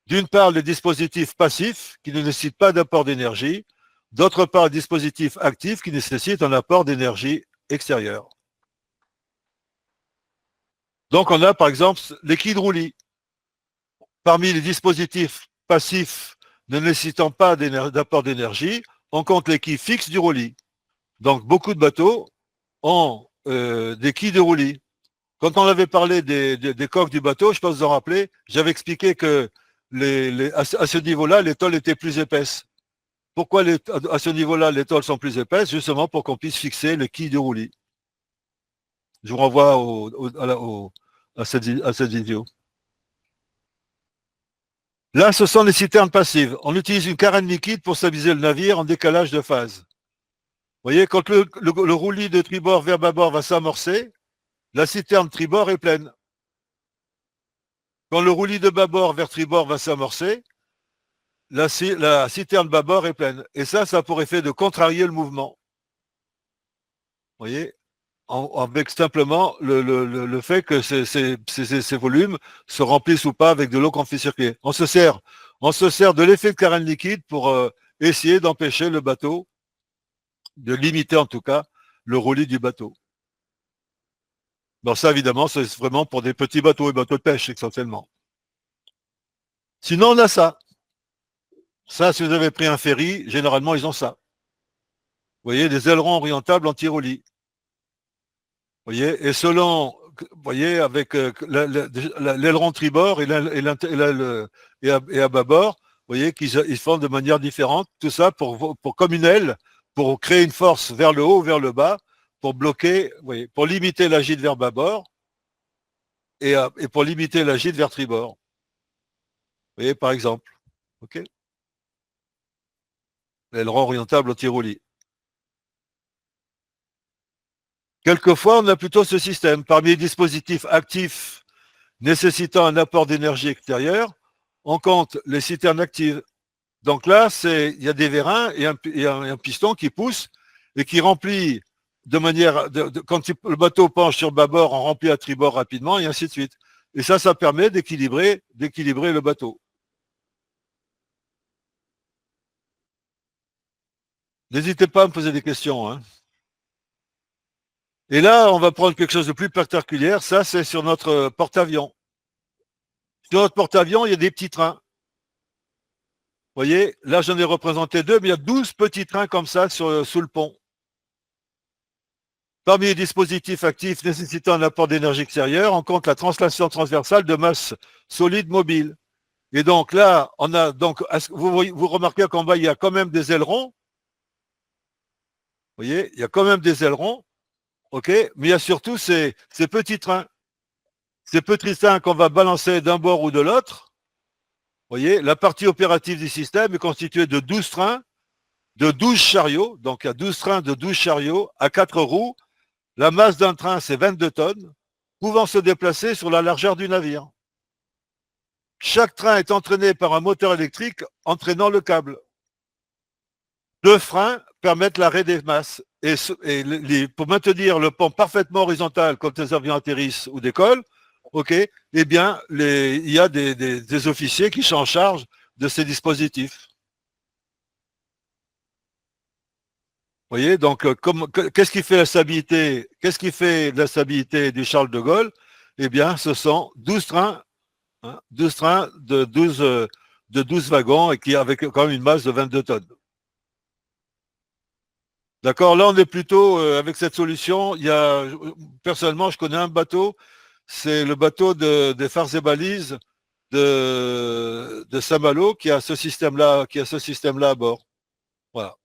D'une part, les dispositifs passifs qui ne nécessitent pas d'apport d'énergie. D'autre part, les dispositifs actifs qui nécessitent un apport d'énergie extérieure. Donc, on a par exemple les quilles de roulis. Parmi les dispositifs passifs ne nécessitant pas d'apport d'énergie, on compte les quilles fixes du roulis. Donc, beaucoup de bateaux ont des quilles de roulis. Quand on avait parlé des coques du bateau, je pense vous en rappeler, j'avais expliqué que à ce niveau-là, les tôles étaient plus épaisses. Pourquoi à ce niveau-là, les tôles sont plus épaisses? Justement pour qu'on puisse fixer les quilles de roulis. Je vous renvoie à cette vidéo. Là, ce sont les citernes passives. On utilise une carène liquide pour stabiliser le navire en décalage de phase. Vous voyez, quand le roulis de tribord vers bâbord va s'amorcer, la citerne tribord est pleine. Quand le roulis de bâbord vers tribord va s'amorcer, la citerne bâbord est pleine. Et ça a pour effet de contrarier le mouvement. Vous voyez, avec simplement le fait que ces volumes se remplissent ou pas avec de l'eau qu'on fait circuler. On se sert de l'effet de carène liquide pour essayer d'empêcher le bateau, de limiter en tout cas, le roulis du bateau. Bon, ça, évidemment, c'est vraiment pour des petits bateaux et bateaux de pêche, essentiellement. Sinon, on a ça. Ça, si vous avez pris un ferry, généralement, ils ont ça. Vous voyez, des ailerons orientables anti-roulis. Vous voyez, et selon, vous voyez, avec l'aileron tribord et à bâbord, vous voyez qu'ils font de manière différente. Tout ça pour comme une aile, pour créer une force vers le haut, vers le bas, pour bloquer, oui, pour limiter la gîte vers bâbord et pour limiter la gîte vers tribord. Vous voyez, par exemple. OK. L'aileron orientable au tir au lit. Quelquefois, on a plutôt ce système. Parmi les dispositifs actifs nécessitant un apport d'énergie extérieure, on compte les citernes actives. Donc là, il y a des vérins et un piston qui pousse et qui remplit de manière, quand le bateau penche sur bâbord, on remplit à tribord rapidement et ainsi de suite. Et ça permet d'équilibrer le bateau. N'hésitez pas à me poser des questions. Hein. Et là, on va prendre quelque chose de plus spectaculaire. Ça, c'est sur notre porte-avions. Sur notre porte-avions, il y a des petits trains. Vous voyez, là, j'en ai représenté 2, mais il y a 12 petits trains comme ça sous le pont. Parmi les dispositifs actifs nécessitant un apport d'énergie extérieure, on compte la translation transversale de masse solide mobile. Et donc là, on a donc, vous remarquez qu'en bas, il y a quand même des ailerons. Vous voyez, il y a quand même des ailerons. OK, mais il y a surtout ces petits trains. Ces petits trains qu'on va balancer d'un bord ou de l'autre. Vous voyez, la partie opérative du système est constituée de 12 trains, de 12 chariots. Donc, il y a 12 trains de 12 chariots à 4 roues. La masse d'un train, c'est 22 tonnes, pouvant se déplacer sur la largeur du navire. Chaque train est entraîné par un moteur électrique entraînant le câble. 2 freins permettent l'arrêt des masses. Et pour maintenir le pont parfaitement horizontal quand les avions atterrissent ou décollent, OK, eh bien, il y a des officiers qui sont en charge de ces dispositifs. Vous voyez, donc, qu'est-ce qui fait la stabilité? Qu'est-ce qui fait la stabilité du Charles de Gaulle? Eh bien, ce sont 12 trains, hein, 12 trains de 12 wagons et qui avec quand même une masse de 22 tonnes. D'accord, là on est plutôt avec cette solution. Personnellement, je connais un bateau, c'est le bateau des phares et balises de Saint-Malo qui a ce système-là, à bord. Voilà.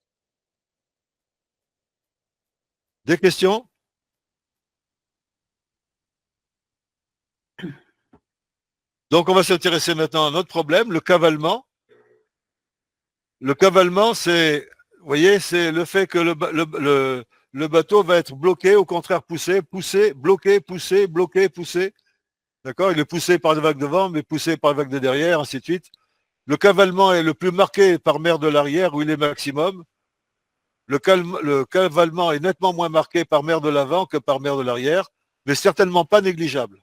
Des questions? Donc on va s'intéresser maintenant à un autre problème, le cavalement. Le cavalement, vous voyez, c'est le fait que le bateau va être bloqué, au contraire poussé, bloqué, poussé, bloqué, poussé. D'accord? Il est poussé par des vagues de vent, mais poussé par des vagues de derrière, ainsi de suite. Le cavalement est le plus marqué par mer de l'arrière, où il est maximum. Le cavalement est nettement moins marqué par mer de l'avant que par mer de l'arrière, mais certainement pas négligeable.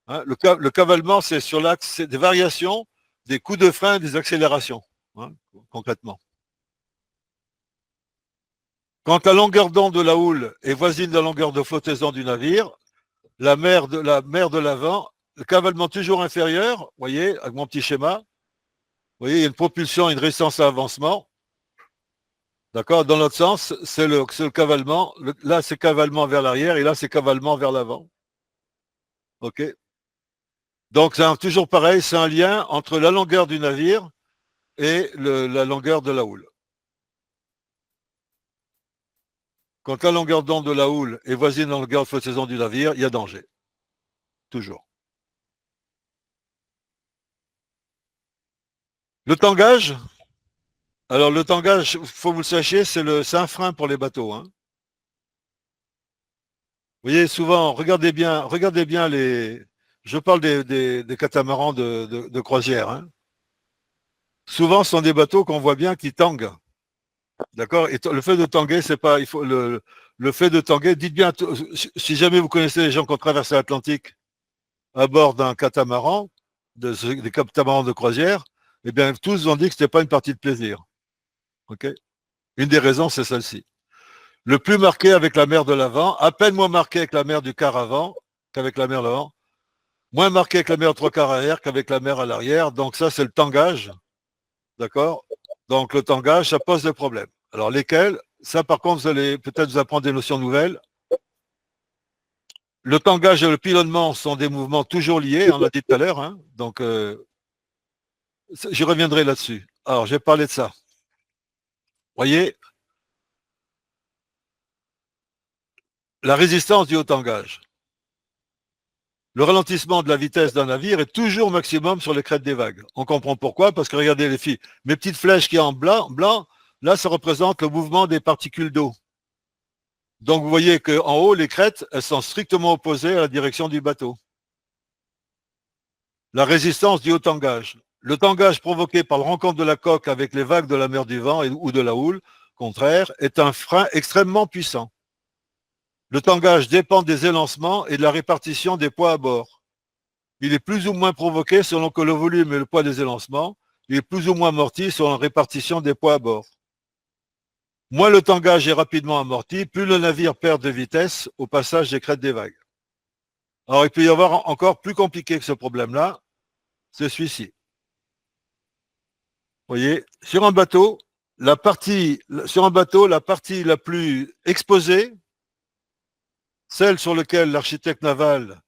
Hein, le cavalement, c'est sur l'axe, c'est des variations, des coups de frein, des accélérations, hein, concrètement. Quand la longueur d'onde de la houle est voisine de la longueur de flottaison du navire, la mer de l'avant, le cavalement toujours inférieur, vous voyez, avec mon petit schéma, vous voyez, il y a une propulsion et une résistance à avancement. D'accord? Dans l'autre sens, c'est le cavalement. Là, c'est cavalement vers l'arrière et là, c'est cavalement vers l'avant. OK? Donc, c'est toujours pareil, c'est un lien entre la longueur du navire et la longueur de la houle. Quand la longueur d'onde de la houle est voisine de la longueur de flottaison du navire, il y a danger. Toujours. Le tangage. Alors, le tangage, il faut que vous le sachiez, c'est un frein pour les bateaux. Hein. Vous voyez, souvent, regardez bien je parle des catamarans de croisière. Hein. Souvent, ce sont des bateaux qu'on voit bien qui tanguent. D'accord? Et le fait de tanguer, c'est pas, il faut le fait de tanguer, dites bien, si jamais vous connaissez les gens qui ont traversé l'Atlantique à bord d'un catamaran, des catamarans de croisière, eh bien, tous ont dit que ce n'était pas une partie de plaisir. OK? Une des raisons, c'est celle-ci. Le plus marqué avec la mer de l'avant, à peine moins marqué avec la mer du quart avant qu'avec la mer de l'avant, moins marqué avec la mer trois quarts arrière qu'avec la mer à l'arrière. Donc ça, c'est le tangage. D'accord? Donc le tangage, ça pose des problèmes. Alors lesquels? Ça, par contre, vous allez peut-être vous apprendre des notions nouvelles. Le tangage et le pilonnement sont des mouvements toujours liés, on l'a dit tout à l'heure. Hein. Donc, j'y reviendrai là-dessus. Alors, j'ai parlé de ça. Voyez, la résistance du haut tangage. Le ralentissement de la vitesse d'un navire est toujours maximum sur les crêtes des vagues. On comprend pourquoi, parce que regardez les filles, mes petites flèches qui sont en blanc, là ça représente le mouvement des particules d'eau. Donc vous voyez qu'en haut, les crêtes, elles sont strictement opposées à la direction du bateau. La résistance du haut tangage. Le tangage provoqué par la rencontre de la coque avec les vagues de la mer du vent ou de la houle, contraire, est un frein extrêmement puissant. Le tangage dépend des élancements et de la répartition des poids à bord. Il est plus ou moins provoqué selon que le volume et le poids des élancements. Il est plus ou moins amorti selon la répartition des poids à bord. Moins le tangage est rapidement amorti, plus le navire perd de vitesse au passage des crêtes des vagues. Alors il peut y avoir encore plus compliqué que ce problème-là, c'est celui-ci. Vous voyez, sur un bateau, la partie la plus exposée, celle sur laquelle l'architecte naval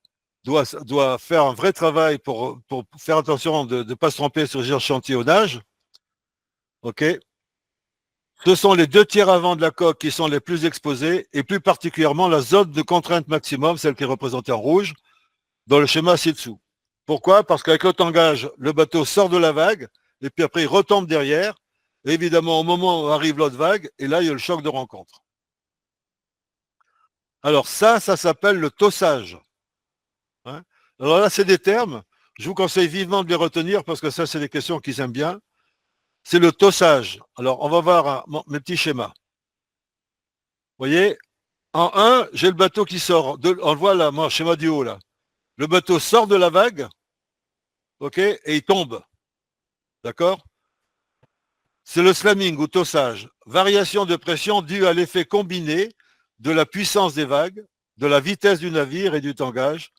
doit faire un vrai travail pour faire attention de ne pas se tromper sur le chantier au nage. Ok. Ce sont les 2/3 avant de la coque qui sont les plus exposés et plus particulièrement la zone de contrainte maximum, celle qui est représentée en rouge, dans le schéma ci-dessous. Pourquoi? Parce qu'avec le tangage, le bateau sort de la vague et puis après il retombe derrière. Et évidemment, au moment où arrive l'autre vague, et là, il y a le choc de rencontre. Alors ça s'appelle le tossage. Hein. Alors là, c'est des termes, je vous conseille vivement de les retenir parce que ça, c'est des questions qu'ils aiment bien. C'est le tossage. Alors, on va voir mes petits schémas. Vous voyez, en 1, j'ai le bateau qui sort. On le voit là, mon schéma du haut là. Le bateau sort de la vague, ok, et il tombe. D'accord? C'est le slamming ou tossage. Variation de pression due à l'effet combiné de la puissance des vagues, de la vitesse du navire et du tangage.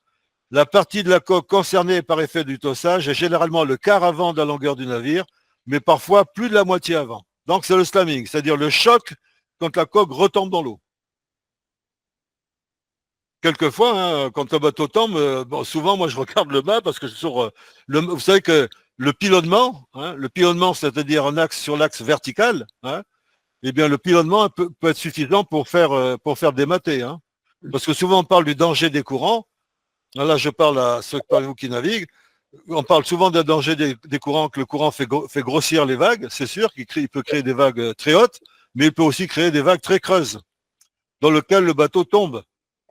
La partie de la coque concernée par effet du tossage est généralement le quart avant de la longueur du navire, mais parfois plus de la moitié avant. Donc c'est le slamming, c'est-à-dire le choc quand la coque retombe dans l'eau. Quelquefois, hein, quand le bateau tombe, bon, souvent moi je regarde le mât parce que vous savez que le pilonnement, c'est-à-dire un axe sur l'axe vertical, hein, eh bien le pilonnement peut être suffisant pour faire démater. Hein. Parce que souvent on parle du danger des courants. Là je parle à ceux parmi vous qui naviguent. On parle souvent d'un danger des courants, que le courant fait grossir les vagues. C'est sûr qu'il peut créer des vagues très hautes, mais il peut aussi créer des vagues très creuses, dans lesquelles le bateau tombe.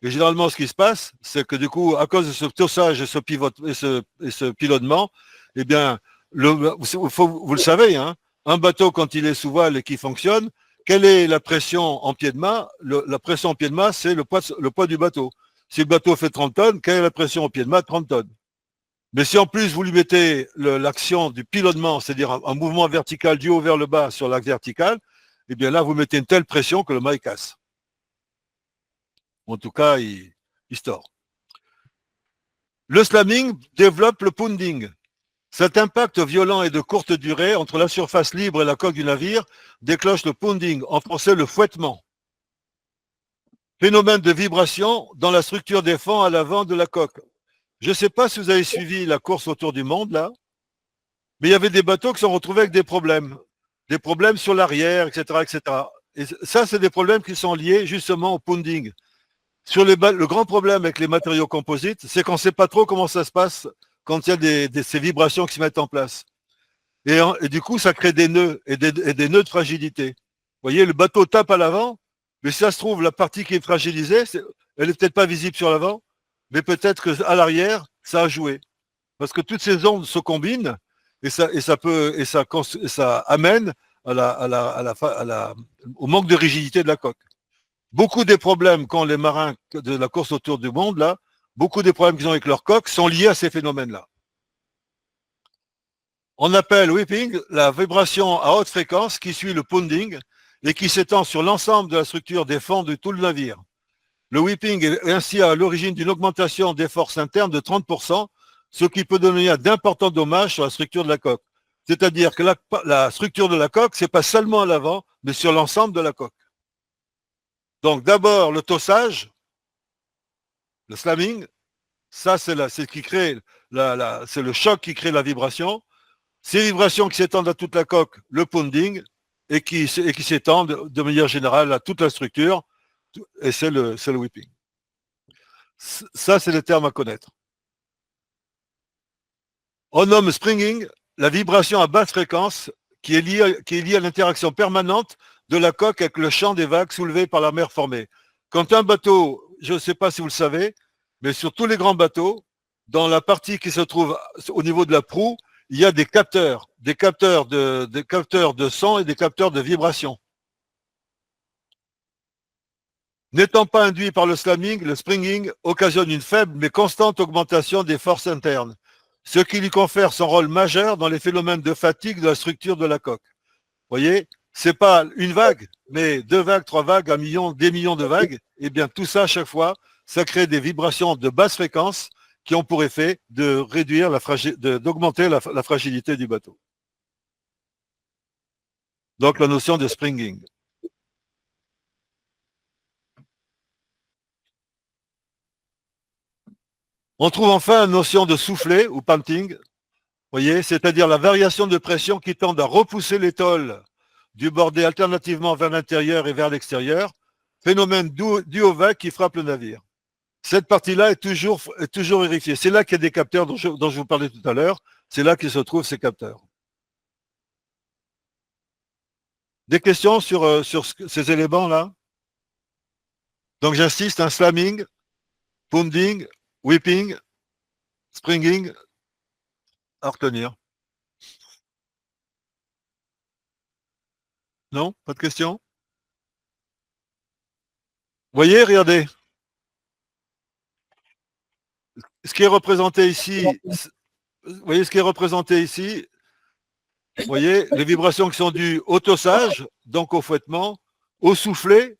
Et généralement, ce qui se passe, c'est que du coup, à cause de ce tossage et ce pilonnement, eh bien, vous le savez, hein, un bateau, quand il est sous voile et qu'il fonctionne, quelle est la pression en pied de mât? La pression en pied de mât, c'est le poids du bateau. Si le bateau fait 30 tonnes, quelle est la pression au pied de mât? 30 tonnes. Mais si en plus vous lui mettez l'action du pilonnement, c'est-à-dire un mouvement vertical du haut vers le bas sur l'axe vertical, eh bien là, vous mettez une telle pression que le mât casse. En tout cas, il se tord. Le slamming développe le pounding. Cet impact violent et de courte durée entre la surface libre et la coque du navire déclenche le pounding, en français le fouettement. Phénomène de vibration dans la structure des fends à l'avant de la coque. Je ne sais pas si vous avez suivi la course autour du monde, là, mais il y avait des bateaux qui se sont retrouvés avec des problèmes sur l'arrière, etc., etc. Et ça, c'est des problèmes qui sont liés justement au pounding. Le grand problème avec les matériaux composites, c'est qu'on ne sait pas trop comment ça se passe quand il y a ces vibrations qui se mettent en place. Et du coup, ça crée des nœuds et des nœuds de fragilité. Vous voyez, le bateau tape à l'avant, mais si ça se trouve, la partie qui est fragilisée, elle n'est peut-être pas visible sur l'avant, mais peut-être qu'à l'arrière, ça a joué. Parce que toutes ces ondes se combinent et ça amène au manque de rigidité de la coque. Beaucoup des problèmes qu'ont les marins de la course autour du monde, là, beaucoup des problèmes qu'ils ont avec leur coque sont liés à ces phénomènes-là. On appelle whipping la vibration à haute fréquence qui suit le pounding et qui s'étend sur l'ensemble de la structure des fends de tout le navire. Le whipping est ainsi à l'origine d'une augmentation des forces internes de 30%, ce qui peut donner d'importants dommages sur la structure de la coque. C'est-à-dire que la structure de la coque, ce n'est pas seulement à l'avant, mais sur l'ensemble de la coque. Donc d'abord le tossage, le slamming, ça c'est le choc qui crée la vibration. Ces vibrations qui s'étendent à toute la coque, le pounding, et qui s'étendent de manière générale à toute la structure, Et c'est le whipping. Ça, c'est les termes à connaître. On nomme springing la vibration à basse fréquence qui est liée à l'interaction permanente de la coque avec le champ des vagues soulevées par la mer formée. Quand un bateau, je ne sais pas si vous le savez, mais sur tous les grands bateaux, dans la partie qui se trouve au niveau de la proue, il y a des capteurs de son et des capteurs de vibration. N'étant pas induit par le slamming, le springing occasionne une faible mais constante augmentation des forces internes, ce qui lui confère son rôle majeur dans les phénomènes de fatigue de la structure de la coque. Vous voyez, c'est pas une vague, mais 2 vagues, 3 vagues, 1 million, des millions de vagues. Et bien tout ça, à chaque fois, ça crée des vibrations de basse fréquence qui ont pour effet de réduire d'augmenter la fragilité du bateau. Donc la notion de springing. On trouve enfin la notion de soufflet ou panting, voyez, c'est-à-dire la variation de pression qui tend à repousser l'étole du bordé alternativement vers l'intérieur et vers l'extérieur, phénomène dû aux vagues qui frappent le navire. Cette partie-là est toujours vérifiée. C'est là qu'il y a des capteurs dont je vous parlais tout à l'heure. C'est là qu'ils se trouvent ces capteurs. Des questions sur ces éléments-là? Donc j'insiste, un slamming, pounding, whipping, springing, à retenir. Non? Pas de questions? Vous voyez, regardez. Ce qui est représenté ici, vous voyez ce qui est représenté ici, vous voyez, les vibrations qui sont dues au tossage, donc au fouettement, au soufflet,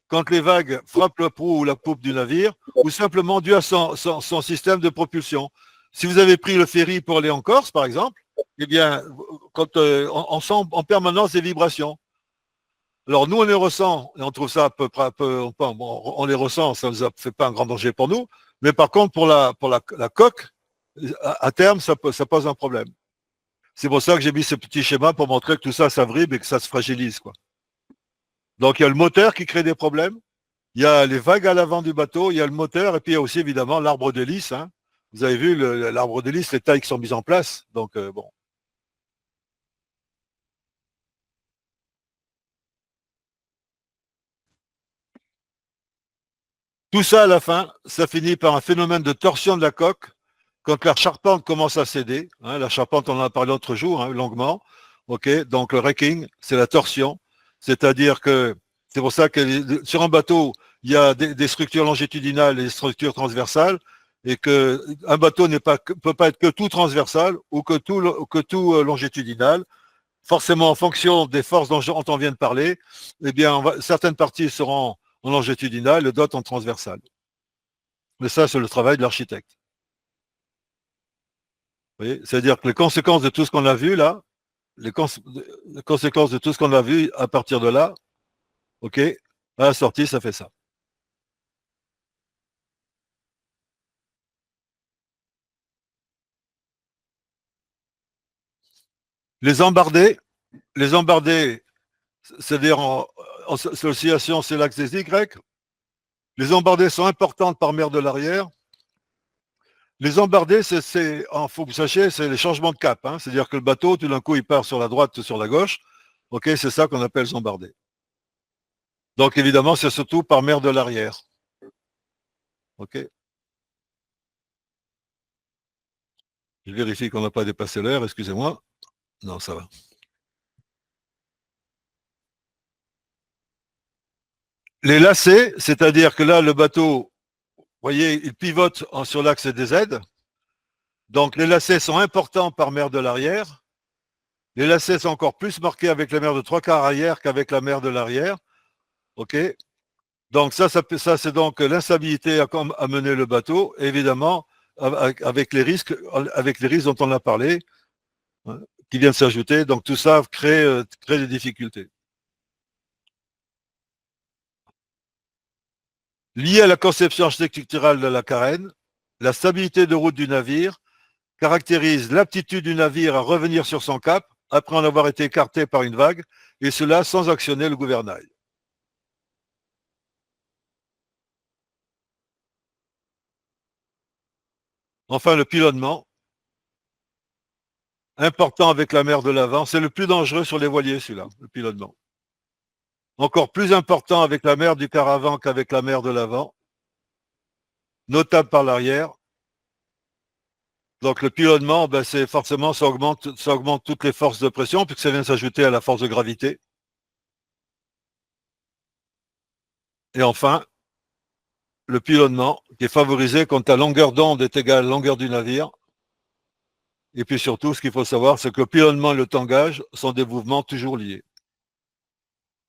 quand les vagues frappent le proue ou la poupe du navire, ou simplement dû à son système de propulsion. Si vous avez pris le ferry pour aller en Corse, par exemple, eh bien, quand on sent en permanence des vibrations. Alors nous, on les ressent, et on trouve ça on les ressent, ça ne nous fait pas un grand danger pour nous, mais par contre, pour la coque, à terme, ça pose un problème. C'est pour ça que j'ai mis ce petit schéma pour montrer que tout ça, ça vibre et que ça se fragilise, quoi. Donc, il y a le moteur qui crée des problèmes, il y a les vagues à l'avant du bateau, il y a le moteur, et puis il y a aussi, évidemment, l'arbre d'hélice. Hein. Vous avez vu l'arbre d'hélice, les tailles qui sont mises en place. Donc, bon. Tout ça, à la fin, ça finit par un phénomène de torsion de la coque quand la charpente commence à céder. Hein, la charpente, on en a parlé l'autre jour, hein, longuement. Okay, donc, le wrecking, c'est la torsion. C'est-à-dire que c'est pour ça que sur un bateau, il y a des structures longitudinales et des structures transversales, et qu'un bateau peut pas être que tout transversal ou que tout longitudinal. Forcément, en fonction des forces dont on vient de parler, eh bien, certaines parties seront en longitudinal et d'autres en transversal. Mais ça, c'est le travail de l'architecte. C'est-à-dire que les conséquences de tout ce qu'on a vu là, les conséquences de tout ce qu'on a vu à partir de là, ok, à la sortie, ça fait ça. Les embardés, c'est-à-dire en oscillation, c'est l'axe des Y. Les embardés sont importantes par mer de l'arrière. Les embardés, faut que vous sachiez, c'est les changements de cap. Hein. C'est-à-dire que le bateau, tout d'un coup, il part sur la droite ou sur la gauche. Ok, c'est ça qu'on appelle les embardés. Donc, évidemment, c'est surtout par mer de l'arrière. Ok. Je vérifie qu'on n'a pas dépassé l'heure, excusez-moi. Non, ça va. Les lacets, c'est-à-dire que là, le bateau, vous voyez, il pivote sur l'axe des Z. Donc, les lacets sont importants par mer de l'arrière. Les lacets sont encore plus marqués avec la mer de 3/4 arrière qu'avec la mer de l'arrière. OK? Donc, ça c'est donc l'instabilité à mener le bateau, évidemment, avec les risques dont on a parlé, hein, qui viennent s'ajouter. Donc, tout ça crée des difficultés. Lié à la conception architecturale de la carène, la stabilité de route du navire caractérise l'aptitude du navire à revenir sur son cap après en avoir été écarté par une vague, et cela sans actionner le gouvernail. Enfin, le pilonnement, important avec la mer de l'avant. C'est le plus dangereux sur les voiliers, celui-là, le pilonnement. Encore plus important avec la mer du quart avant qu'avec la mer de l'avant. Notable par l'arrière. Donc le pilonnement, ben, c'est forcément, ça augmente toutes les forces de pression, puisque ça vient s'ajouter à la force de gravité. Et enfin, le pilonnement, qui est favorisé quand ta longueur d'onde est égale à la longueur du navire. Et puis surtout, ce qu'il faut savoir, c'est que le pilonnement et le tangage sont des mouvements toujours liés.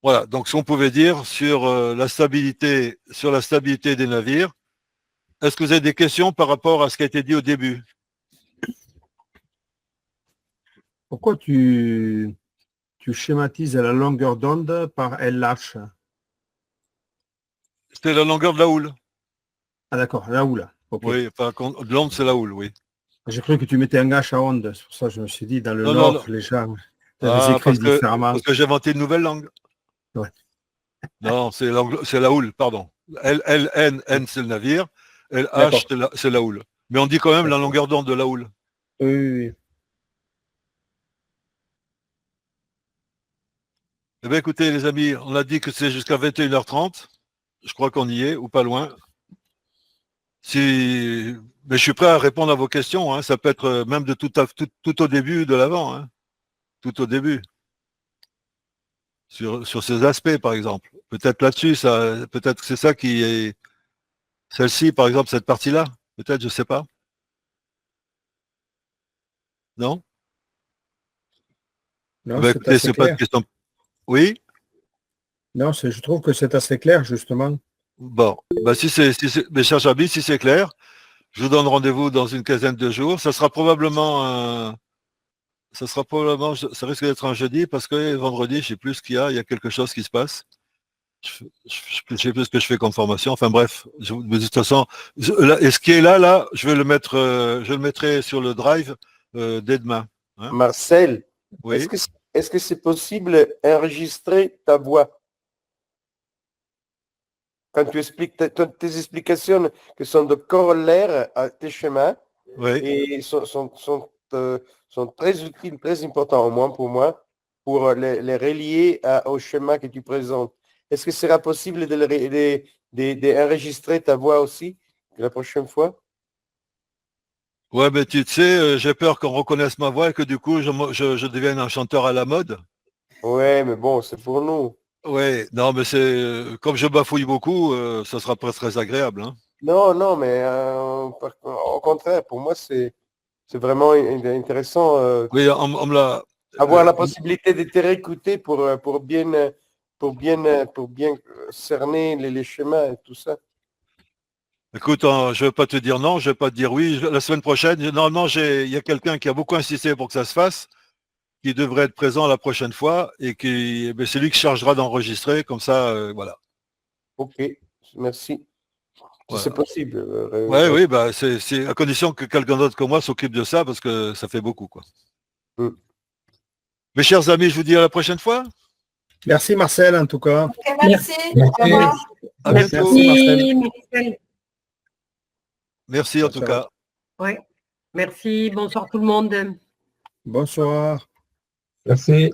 Voilà, donc ce qu'on pouvait dire sur la stabilité des navires. Est-ce que vous avez des questions par rapport à ce qui a été dit au début? Pourquoi tu schématises la longueur d'onde par LH? C'était la longueur de la houle. Ah d'accord, la houle. Ok. Oui, enfin, l'onde, c'est la houle, oui. J'ai cru que tu mettais un H à onde. C'est pour ça que je me suis dit, dans le Non, Nord, non. les gens Ah, écrivent différemment. parce que j'ai inventé une nouvelle langue. Ouais. Non, c'est la houle, pardon. N, c'est le navire. D'accord. LH, c'est la houle. Mais on dit quand même la longueur d'onde de la houle. Oui, oui, oui. Eh bien, écoutez, les amis, on a dit que c'est jusqu'à 21h30. Je crois qu'on y est, ou pas loin. Mais je suis prêt à répondre à vos questions. Hein. Ça peut être même de tout au début de l'avant. Hein. Tout au début. Sur ces aspects, par exemple. Peut-être là-dessus, peut-être que c'est ça qui est. Celle-ci, par exemple, cette partie-là. Peut-être, je ne sais pas. Non? Non, Eh ben, c'est écoutez, assez c'est pas de clair. question. Oui? Non, je trouve que c'est assez clair, justement. Bon. Bah, mes chers amis, si c'est clair, je vous donne rendez-vous dans une quinzaine de jours. Ça risque d'être un jeudi parce que vendredi, je ne sais plus ce qu'il y a quelque chose qui se passe. Je ne sais plus ce que je fais comme formation. Enfin bref, de toute façon, et ce qui est là, je vais le mettre, je le mettrai sur le drive dès demain. Hein. Marcel, Oui. est-ce que c'est possible d'enregistrer ta voix quand tu expliques tes explications qui sont de corollaires à tes schémas Oui. et sont très utiles, très importants, au moins pour moi, pour les relier au schéma que tu présentes. Est-ce que sera possible d'enregistrer ta voix aussi la prochaine fois? Ouais, mais tu sais, j'ai peur qu'on reconnaisse ma voix et que du coup, je devienne un chanteur à la mode. Ouais, mais bon, c'est pour nous. Oui, non, mais c'est comme je bafouille beaucoup, ça sera pas très agréable. Hein. Non, non, mais au contraire, pour moi, c'est vraiment intéressant Oui, on me l'a. avoir la possibilité de te réécouter pour bien cerner les schémas et tout ça. Écoute, je ne vais pas te dire non, je ne vais pas te dire oui. La semaine prochaine, normalement, il y a quelqu'un qui a beaucoup insisté pour que ça se fasse, qui devrait être présent la prochaine fois et c'est lui qui chargera d'enregistrer, comme ça, voilà. Ok, merci. Voilà. C'est possible. Oui, bah, c'est à condition que quelqu'un d'autre que moi s'occupe de ça, parce que ça fait beaucoup, quoi. Mes chers amis, je vous dis à la prochaine fois. Merci Marcel, en tout cas. Ok, merci. Au revoir. À bientôt. Merci, Marcel. Merci en tout cas. Oui. Merci. Bonsoir tout le monde. Bonsoir. Merci.